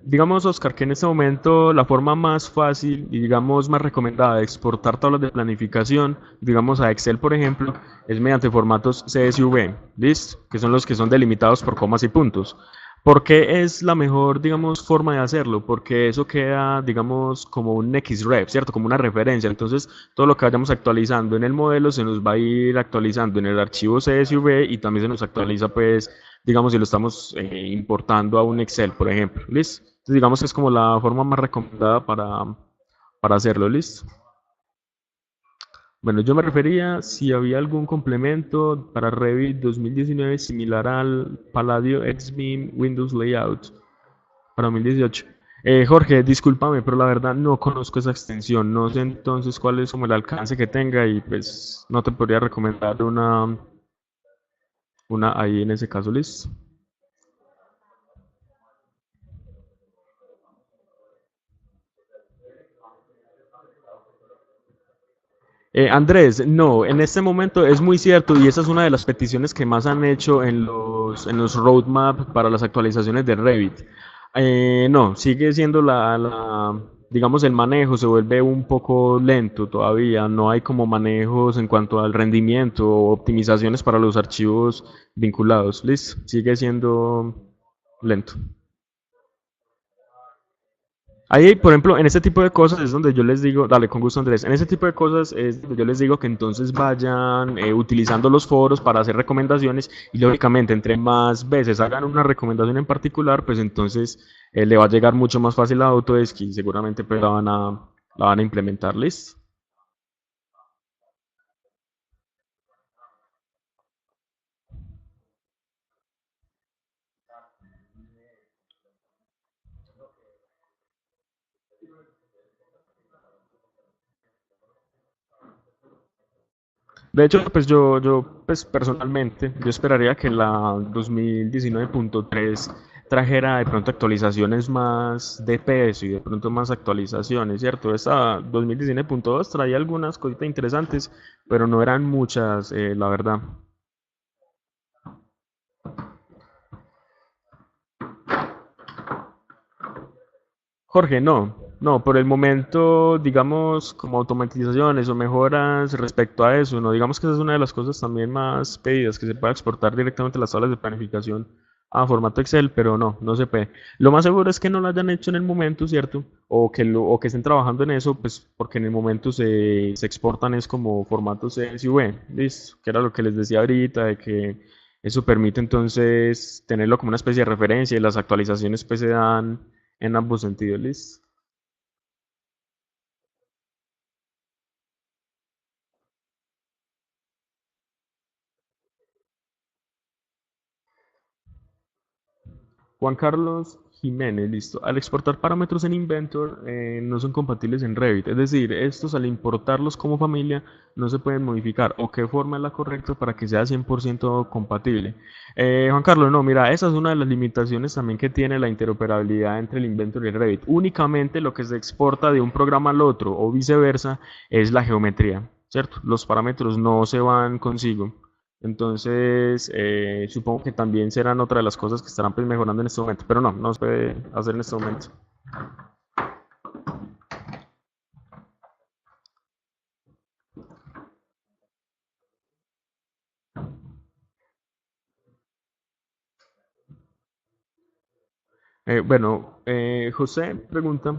digamos, Oscar, que en este momento la forma más fácil y, digamos, más recomendada de exportar tablas de planificación, digamos, a Excel, por ejemplo, es mediante formatos CSV, ¿listo? Que son los que son delimitados por comas y puntos. ¿Por qué es la mejor, digamos, forma de hacerlo? Porque eso queda, digamos, como un XREF, ¿cierto? Como una referencia. Entonces, todo lo que vayamos actualizando en el modelo se nos va a ir actualizando en el archivo CSV y también se nos actualiza, pues, digamos, si lo estamos importando a un Excel, por ejemplo. ¿Listo? Entonces, digamos que es como la forma más recomendada para hacerlo. ¿Listo? Bueno, yo me refería si había algún complemento para Revit 2019 similar al Palladio XBeam Windows Layout para 2018. Jorge, discúlpame, pero la verdad no conozco esa extensión. No sé entonces cuál es como el alcance que tenga y pues no te podría recomendar una ahí en ese caso, listo. Andrés, no, en este momento es muy cierto y esa es una de las peticiones que más han hecho en los roadmap para las actualizaciones de Revit. No, sigue siendo digamos, el manejo se vuelve un poco lento todavía, no hay como manejos en cuanto al rendimiento o optimizaciones para los archivos vinculados, listo, sigue siendo lento. Ahí, por ejemplo, en este tipo de cosas es donde yo les digo, dale, con gusto Andrés, en ese tipo de cosas es donde yo les digo que entonces vayan utilizando los foros para hacer recomendaciones y lógicamente entre más veces hagan una recomendación en particular, pues entonces le va a llegar mucho más fácil a Autodesk y seguramente pues la van a implementar, ¿listo? De hecho, pues yo pues personalmente, yo esperaría que la 2019.3 trajera de pronto actualizaciones más de peso y de pronto más actualizaciones, ¿cierto? Esta 2019.2 traía algunas cositas interesantes, pero no eran muchas, la verdad. Jorge, no, por el momento, digamos, como automatizaciones o mejoras respecto a eso, no, digamos que esa es una de las cosas también más pedidas, que se pueda exportar directamente las tablas de planificación a formato Excel, pero no se puede. Lo más seguro es que no lo hayan hecho en el momento, ¿cierto? O que estén trabajando en eso, pues porque en el momento se exportan es como formato CSV, ¿listo? Que era lo que les decía ahorita, de que eso permite entonces tenerlo como una especie de referencia y las actualizaciones pues se dan en ambos sentidos, ¿listo? Juan Carlos Jiménez, listo. Al exportar parámetros en Inventor no son compatibles en Revit. Es decir, estos al importarlos como familia no se pueden modificar. ¿O qué forma es la correcta para que sea 100% compatible? Juan Carlos, no, mira, esa es una de las limitaciones también que tiene la interoperabilidad entre el Inventor y el Revit. Únicamente lo que se exporta de un programa al otro o viceversa es la geometría, ¿cierto? Los parámetros no se van consigo. Entonces, supongo que también serán otra de las cosas que estarán pues, mejorando en este momento, pero no se puede hacer en este momento. José pregunta,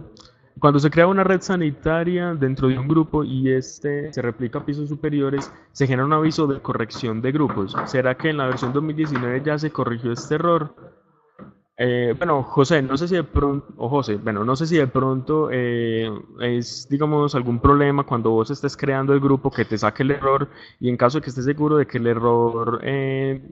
cuando se crea una red sanitaria dentro de un grupo y este se replica a pisos superiores, se genera un aviso de corrección de grupos. ¿Será que en la versión 2019 ya se corrigió este error? José, no sé si de pronto, o José, bueno, no sé si de pronto es, digamos, algún problema cuando vos estés creando el grupo que te saque el error y en caso de que estés seguro de que el error,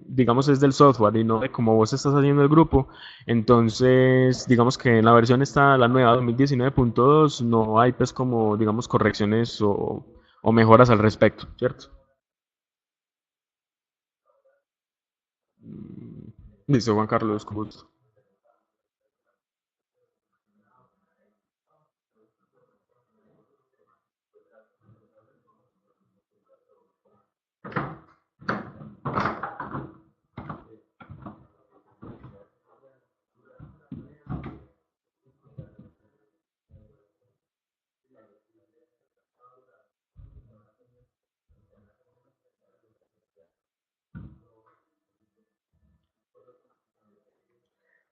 digamos, es del software y no de cómo vos estás haciendo el grupo, entonces, digamos que en la versión esta, la nueva 2019.2, no hay pues como, digamos, correcciones o mejoras al respecto, ¿cierto? Listo, Juan Carlos, con gusto.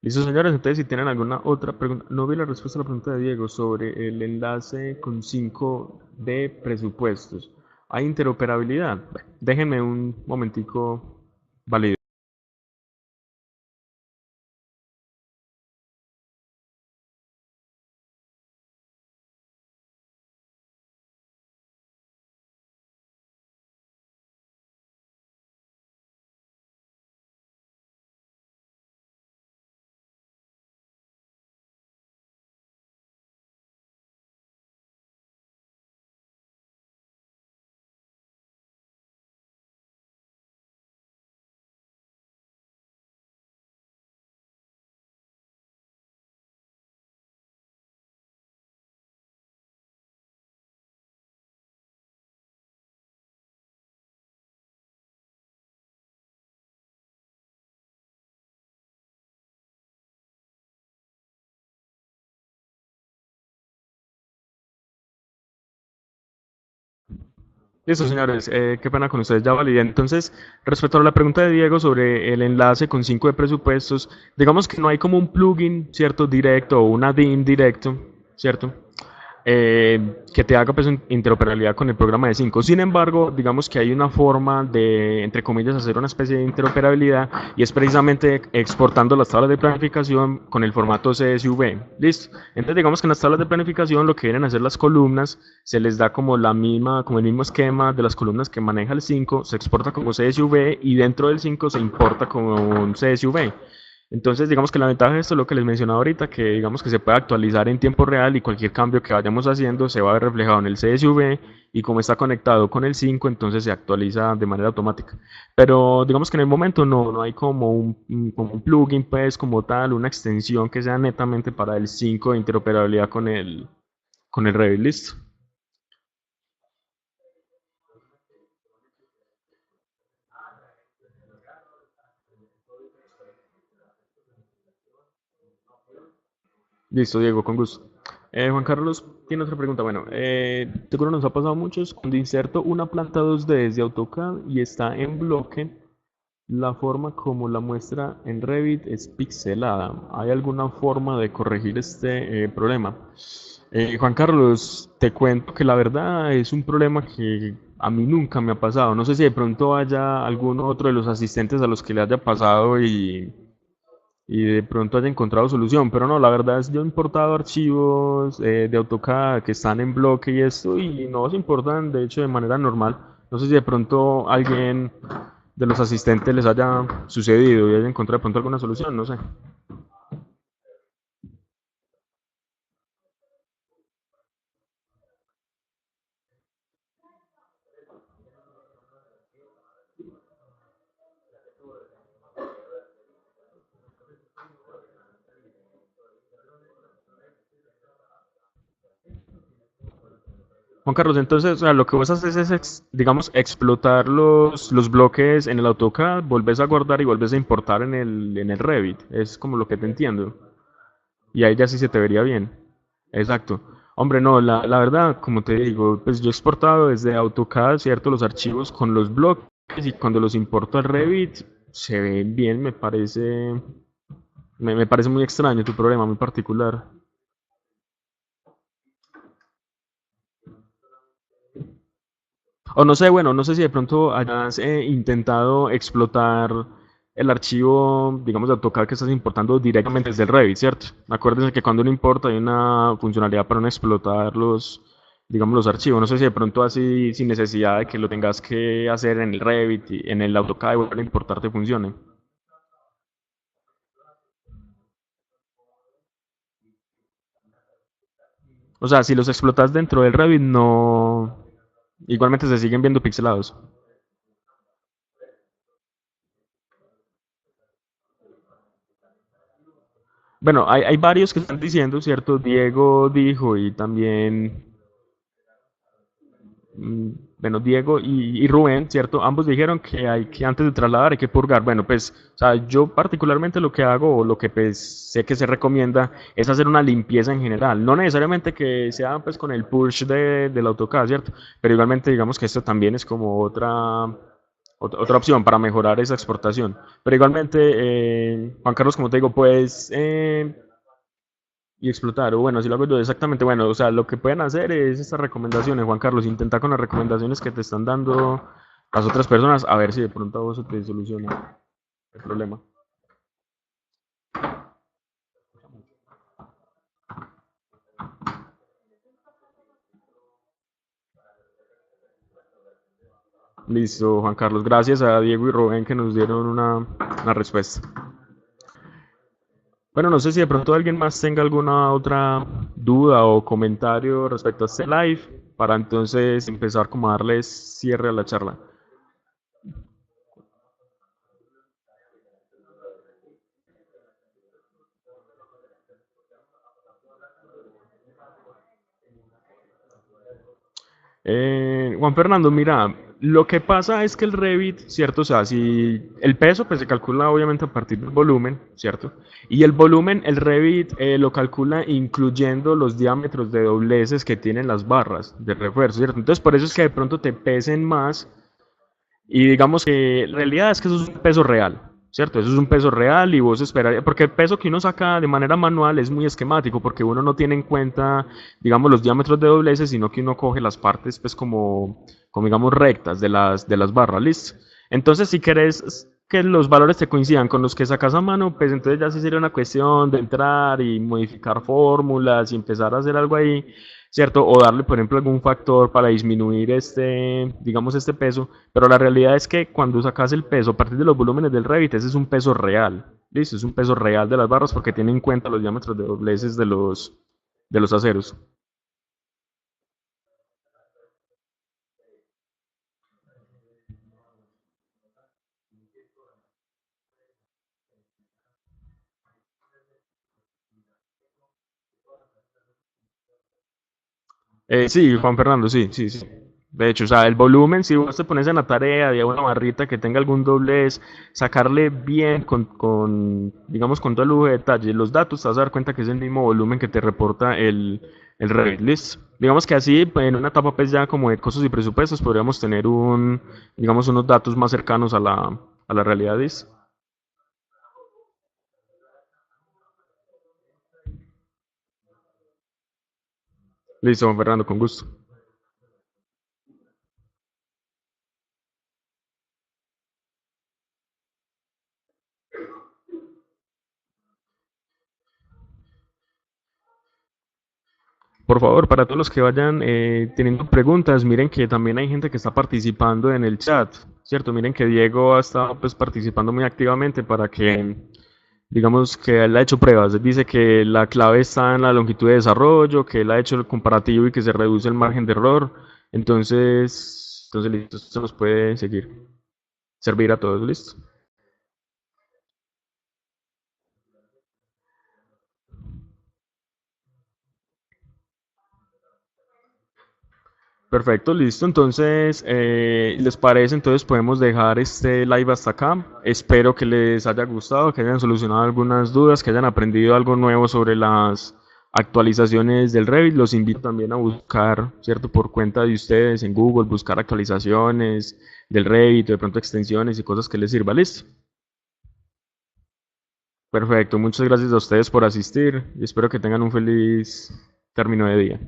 Listo, señores, entonces si tienen alguna otra pregunta, no vi la respuesta a la pregunta de Diego sobre el enlace con 5 de presupuestos. ¿Hay interoperabilidad? Bueno, déjenme un momentico válido. Listo, señores, qué pena con ustedes, ya validé. Entonces, respecto a la pregunta de Diego sobre el enlace con 5 de presupuestos, digamos que no hay como un plugin, ¿cierto? Directo o un add-in directo, ¿cierto? Que te haga pues interoperabilidad con el programa de 5. Sin embargo, digamos que hay una forma de, entre comillas, hacer una especie de interoperabilidad y es precisamente exportando las tablas de planificación con el formato CSV. ¿Listo? Entonces, digamos que en las tablas de planificación lo que vienen a hacer las columnas se les da como la misma, como el mismo esquema de las columnas que maneja el 5, se exporta como CSV y dentro del 5 se importa como un CSV. Entonces, digamos que la ventaja de esto es lo que les mencionaba ahorita, que digamos que se puede actualizar en tiempo real y cualquier cambio que vayamos haciendo se va a ver reflejado en el CSV y como está conectado con el 5, entonces se actualiza de manera automática. Pero digamos que en el momento no hay como un plugin, pues como tal, una extensión que sea netamente para el 5 de interoperabilidad con el Revit, listo. Listo, Diego, con gusto. Juan Carlos tiene otra pregunta. Bueno, seguro nos ha pasado a muchos. Cuando inserto una planta 2D desde AutoCAD y está en bloque, la forma como la muestra en Revit es pixelada. ¿Hay alguna forma de corregir este problema? Juan Carlos, te cuento que la verdad es un problema que a mí nunca me ha pasado. No sé si de pronto haya algún otro de los asistentes a los que le haya pasado y de pronto haya encontrado solución, pero no, la verdad es yo he importado archivos de AutoCAD que están en bloque y esto y no se importan de hecho de manera normal. No sé si de pronto alguien de los asistentes les haya sucedido y haya encontrado de pronto alguna solución, no sé. Juan Carlos, entonces, o sea, lo que vos haces es, digamos, explotar los bloques en el AutoCAD, volvés a guardar y volvés a importar en el Revit. Es como lo que te entiendo. Y ahí ya sí se te vería bien. Exacto. Hombre, no, la verdad, como te digo, pues yo he exportado desde AutoCAD, ¿cierto? Los archivos con los bloques y cuando los importo al Revit se ven bien, me parece muy extraño tu problema, muy particular. O no sé, bueno, no sé si de pronto hayas intentado explotar el archivo, digamos, de AutoCAD que estás importando directamente desde el Revit, ¿cierto? Acuérdense que cuando uno importa hay una funcionalidad para no explotar digamos, los archivos. No sé si de pronto así, sin necesidad de que lo tengas que hacer en el Revit, y en el AutoCAD y volver a importar te funcione. O sea, si los explotas dentro del Revit, no... Igualmente se siguen viendo pixelados. Bueno, hay varios que están diciendo, ¿cierto? Diego dijo y también mm, bueno, Diego y Rubén, ¿cierto? Ambos dijeron que hay que antes de trasladar hay que purgar. Bueno, pues, o sea, yo particularmente lo que hago o lo que pues sé que se recomienda es hacer una limpieza en general. No necesariamente que sea pues con el push del AutoCAD, ¿cierto? Pero igualmente digamos que esto también es como otra opción para mejorar esa exportación. Pero igualmente, Juan Carlos, como te digo, pues y explotar, o bueno, así lo hago yo exactamente. Bueno, o sea, lo que pueden hacer es estas recomendaciones, Juan Carlos, intenta con las recomendaciones que te están dando las otras personas, a ver si de pronto a vos se te soluciona el problema. Listo, Juan Carlos, gracias a Diego y Rubén que nos dieron una respuesta. Bueno, no sé si de pronto alguien más tenga alguna otra duda o comentario respecto a este live, para entonces empezar como a darles cierre a la charla. Juan Fernando, mira, lo que pasa es que el Revit, ¿cierto? O sea, si el peso pues se calcula obviamente a partir del volumen, ¿cierto? Y el volumen, el Revit lo calcula incluyendo los diámetros de dobleces que tienen las barras de refuerzo, ¿cierto? Entonces por eso es que de pronto te pesen más y digamos que en realidad es que eso es un peso real, ¿cierto? Eso es un peso real y vos esperarías, porque el peso que uno saca de manera manual es muy esquemático, porque uno no tiene en cuenta, digamos, los diámetros de dobleces, sino que uno coge las partes, pues, como digamos, rectas de las barras, ¿listo? Entonces, si querés que los valores te coincidan con los que sacas a mano, pues entonces ya sí sería una cuestión de entrar y modificar fórmulas y empezar a hacer algo ahí ¿cierto? O darle, por ejemplo, algún factor para disminuir este, digamos, este peso, pero la realidad es que cuando sacas el peso a partir de los volúmenes del Revit, ese es un peso real, ¿listo? Es un peso real de las barras porque tiene en cuenta los diámetros de dobleces de los aceros. Sí, Juan Fernando, sí, sí, sí. De hecho, o sea, el volumen, si vos te pones en la tarea de una barrita que tenga algún doblez, sacarle bien digamos, con todo el lujo de detalle los datos, te vas a dar cuenta que es el mismo volumen que te reporta el Revit List. Digamos que así, pues, en una etapa pues ya como de costos y presupuestos, podríamos tener digamos, unos datos más cercanos a la realidad List. Listo, Juan Fernando, con gusto. Por favor, para todos los que vayan teniendo preguntas, miren que también hay gente que está participando en el chat, ¿cierto? Miren que Diego ha estado pues participando muy activamente para que, digamos que él ha hecho pruebas. Dice que la clave está en la longitud de desarrollo, que él ha hecho el comparativo y que se reduce el margen de error. Entonces listo, esto nos puede seguir, servir a todos, listo. Perfecto, listo. Entonces, ¿les parece? Entonces podemos dejar este live hasta acá. Espero que les haya gustado, que hayan solucionado algunas dudas, que hayan aprendido algo nuevo sobre las actualizaciones del Revit. Los invito también a buscar, ¿cierto? Por cuenta de ustedes en Google, buscar actualizaciones del Revit, de pronto extensiones y cosas que les sirva. Listo. Perfecto, muchas gracias a ustedes por asistir y espero que tengan un feliz término de día.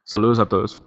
Saludos a todos.